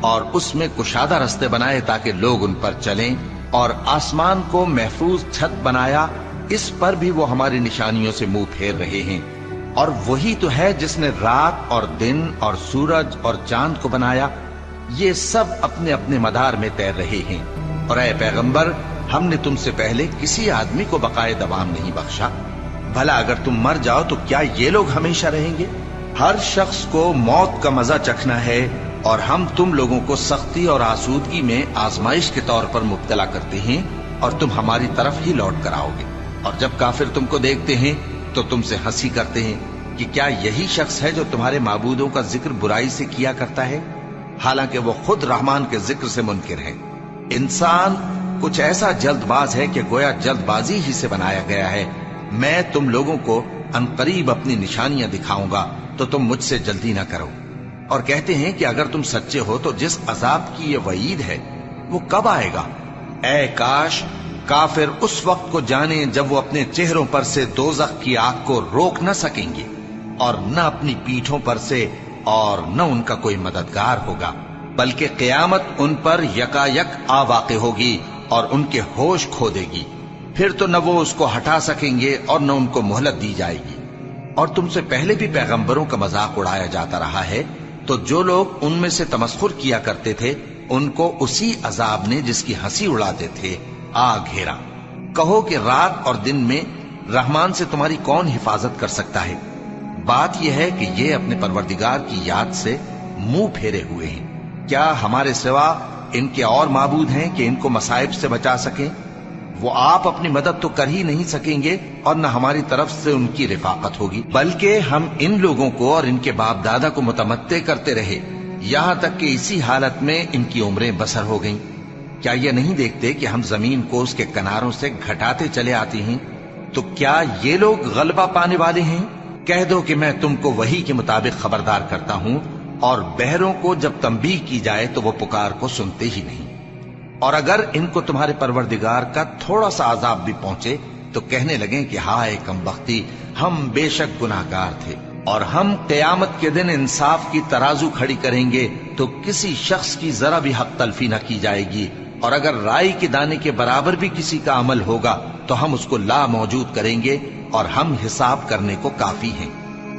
اور اس میں کشادہ رستے بنائے تاکہ لوگ ان پر چلیں، اور آسمان کو محفوظ چھت بنایا، اس پر بھی وہ ہماری نشانیوں سے منہ پھیر رہے ہیں۔ اور وہی تو ہے جس نے رات اور دن اور سورج اور چاند کو بنایا، یہ سب اپنے اپنے مدار میں تیر رہے ہیں۔ اور اے پیغمبر، ہم نے تم سے پہلے کسی آدمی کو بقائے دوام نہیں بخشا، بھلا اگر تم مر جاؤ تو کیا یہ لوگ ہمیشہ رہیں گے؟ ہر شخص کو موت کا مزہ چکھنا ہے، اور ہم تم لوگوں کو سختی اور آسودگی میں آزمائش کے طور پر مبتلا کرتے ہیں، اور تم ہماری طرف ہی لوٹ کر آؤ گے۔ اور جب کافر تم کو دیکھتے ہیں تو تم سے ہنسی کرتے ہیں کہ کیا یہی شخص ہے جو تمہارے معبودوں کا ذکر برائی سے کیا کرتا ہے، حالانکہ وہ خود رحمان کے ذکر سے منکر ہے۔ انسان کچھ ایسا جلد باز ہے کہ گویا جلد بازی ہی سے بنایا گیا ہے۔ میں تم لوگوں کو عنقریب اپنی نشانیاں دکھاؤں گا تو تم مجھ سے جلدی نہ کرو۔ اور کہتے ہیں کہ اگر تم سچے ہو تو جس عذاب کی یہ وعید ہے وہ کب آئے گا؟ اے کاش کافر اس وقت کو جانیں جب وہ اپنے چہروں پر سے دوزخ کی آگ کو روک نہ سکیں گے، اور نہ اپنی پیٹھوں پر سے، اور نہ ان کا کوئی مددگار ہوگا، بلکہ قیامت ان پر یکا یک آ واقع ہوگی اور ان کے ہوش کھو دے گی۔ پھر تو نہ وہ اس کو ہٹا سکیں گے اور نہ ان کو مہلت دی جائے گی۔ اور تم سے پہلے بھی پیغمبروں کا مذاق اڑایا جاتا رہا ہے، تو جو لوگ ان میں سے تمسخر کیا کرتے تھے ان کو اسی عذاب نے جس کی ہنسی اڑاتے تھے آ گھیرا۔ کہو کہ رات اور دن میں رحمان سے تمہاری کون حفاظت کر سکتا ہے؟ بات یہ ہے کہ یہ اپنے پروردگار کی یاد سے منہ پھیرے ہوئے ہیں۔ کیا ہمارے سوا ان کے اور معبود ہیں کہ ان کو مصائب سے بچا سکیں؟ وہ آپ اپنی مدد تو کر ہی نہیں سکیں گے، اور نہ ہماری طرف سے ان کی رفاقت ہوگی، بلکہ ہم ان لوگوں کو اور ان کے باپ دادا کو متمتع کرتے رہے، یہاں تک کہ اسی حالت میں ان کی عمریں بسر ہو گئیں۔ کیا یہ نہیں دیکھتے کہ ہم زمین کو اس کے کناروں سے گھٹاتے چلے آتے ہیں؟ تو کیا یہ لوگ غلبہ پانے والے ہیں؟ کہہ دو کہ میں تم کو وحی کے مطابق خبردار کرتا ہوں، اور بہروں کو جب تنبیہ کی جائے تو وہ پکار کو سنتے ہی نہیں۔ اور اگر ان کو تمہارے پروردگار کا تھوڑا سا عذاب بھی پہنچے تو کہنے لگیں کہ ہائے کمبختی، ہم بے شک گناہگار تھے۔ اور ہم قیامت کے دن انصاف کی ترازو کھڑی کریں گے تو کسی شخص کی ذرا بھی حق تلفی نہ کی جائے گی، اور اگر رائی کے دانے کے برابر بھی کسی کا عمل ہوگا تو ہم اس کو لا موجود کریں گے، اور ہم حساب کرنے کو کافی ہیں۔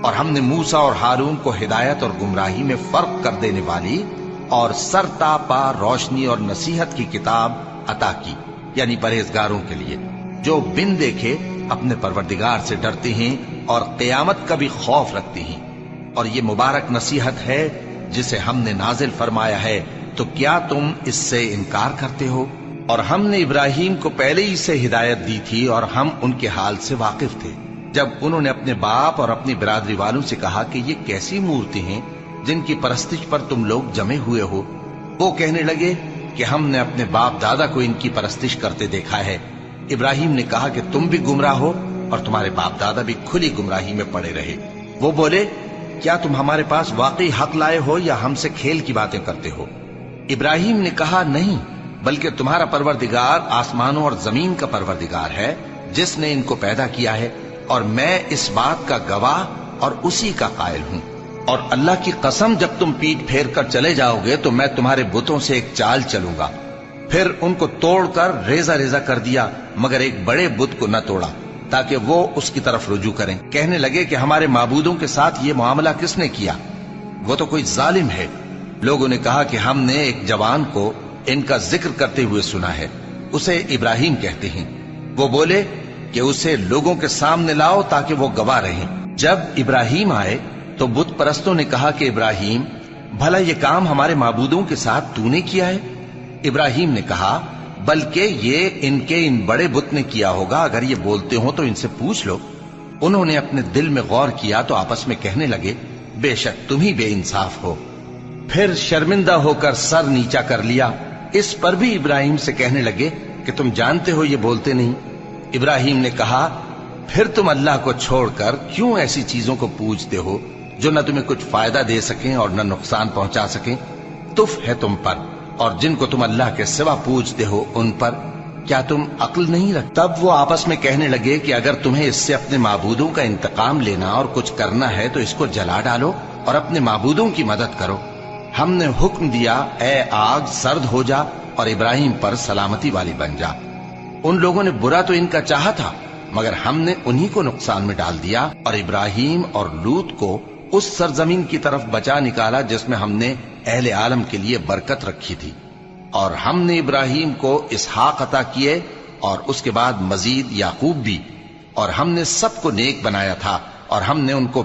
اور ہم نے موسیٰ اور ہارون کو ہدایت اور گمراہی میں فرق کر دینے والی اور سر تا پا روشنی اور نصیحت کی کتاب عطا کی، یعنی پرہیزگاروں کے لیے جو بن دیکھے اپنے پروردگار سے ڈرتے ہیں اور قیامت کا بھی خوف رکھتے ہیں۔ اور یہ مبارک نصیحت ہے جسے ہم نے نازل فرمایا ہے، تو کیا تم اس سے انکار کرتے ہو؟ اور ہم نے ابراہیم کو پہلے ہی سے ہدایت دی تھی، اور ہم ان کے حال سے واقف تھے جب انہوں نے اپنے باپ اور اپنی برادری والوں سے کہا کہ یہ کیسی مورتی ہیں جن کی پرستش پر تم لوگ جمے ہوئے ہو۔ وہ کہنے لگے کہ ہم نے اپنے باپ دادا کو ان کی پرستش کرتے دیکھا ہے۔ ابراہیم نے کہا کہ تم بھی گمراہ ہو اور تمہارے باپ دادا بھی کھلی گمراہی میں پڑے رہے۔ وہ بولے کیا تم ہمارے پاس واقعی حق لائے ہو یا ہم سے کھیل کی باتیں کرتے ہو؟ ابراہیم نے کہا نہیں، بلکہ تمہارا پروردگار آسمانوں اور زمین کا پروردگار ہے جس نے ان کو پیدا کیا ہے، اور میں اس بات کا گواہ اور اسی کا قائل ہوں۔ اور اللہ کی قسم جب تم پیٹ پھیر کر چلے جاؤ گے تو میں تمہارے بتوں سے ایک چال چلوں گا۔ پھر ان کو توڑ کر ریزہ ریزہ کر دیا، مگر ایک بڑے بت کو نہ توڑا تاکہ وہ اس کی طرف رجوع کریں۔ کہنے لگے کہ ہمارے معبودوں کے ساتھ یہ معاملہ کس نے کیا؟ وہ تو کوئی ظالم ہے۔ لوگوں نے کہا کہ ہم نے ایک جوان کو ان کا ذکر کرتے ہوئے سنا ہے، اسے ابراہیم کہتے ہیں۔ وہ بولے کہ اسے لوگوں کے سامنے لاؤ تاکہ وہ گواہ رہیں۔ جب ابراہیم آئے تو بت پرستوں نے کہا کہ ابراہیم، بھلا یہ کام ہمارے معبودوں کے ساتھ تو نے کیا ہے؟ ابراہیم نے کہا بلکہ یہ ان بڑے بت نے کیا ہوگا، اگر یہ بولتے ہوں تو ان سے پوچھ لو۔ انہوں نے اپنے دل میں غور کیا تو آپس میں کہنے لگے بے شک تم ہی بے انصاف ہو۔ پھر شرمندہ ہو کر سر نیچا کر لیا۔ اس پر بھی ابراہیم سے کہنے لگے کہ تم جانتے ہو یہ بولتے نہیں۔ ابراہیم نے کہا پھر تم اللہ کو چھوڑ کر کیوں ایسی چیزوں کو پوجتے ہو جو نہ تمہیں کچھ فائدہ دے سکیں اور نہ نقصان پہنچا سکیں؟ تف ہے تم پر اور جن کو تم اللہ کے سوا پوجتے ہو ان پر، کیا تم عقل نہیں رکھتے؟ تب وہ آپس میں کہنے لگے کہ اگر تمہیں اس سے اپنے معبودوں کا انتقام لینا اور کچھ کرنا ہے تو اس کو جلا ڈالو اور اپنے معبودوں کی مدد کرو۔ ہم نے حکم دیا اے آگ سرد ہو جا اور ابراہیم پر سلامتی والی بن جا۔ ان لوگوں نے برا تو ان کا چاہا تھا، مگر ہم نے انہی کو نقصان میں ڈال دیا اور ابراہیم اور لوط کو اس سرزمین کی طرف بچا نکالا جس میں ہم نے اہل عالم کے لیے برکت رکھی تھی۔ اور ہم نے ابراہیم کو اسحاق عطا کیے اور اس کے بعد مزید یعقوب بھی، اور ہم نے سب کو نیک بنایا تھا اور ہم نے ان کو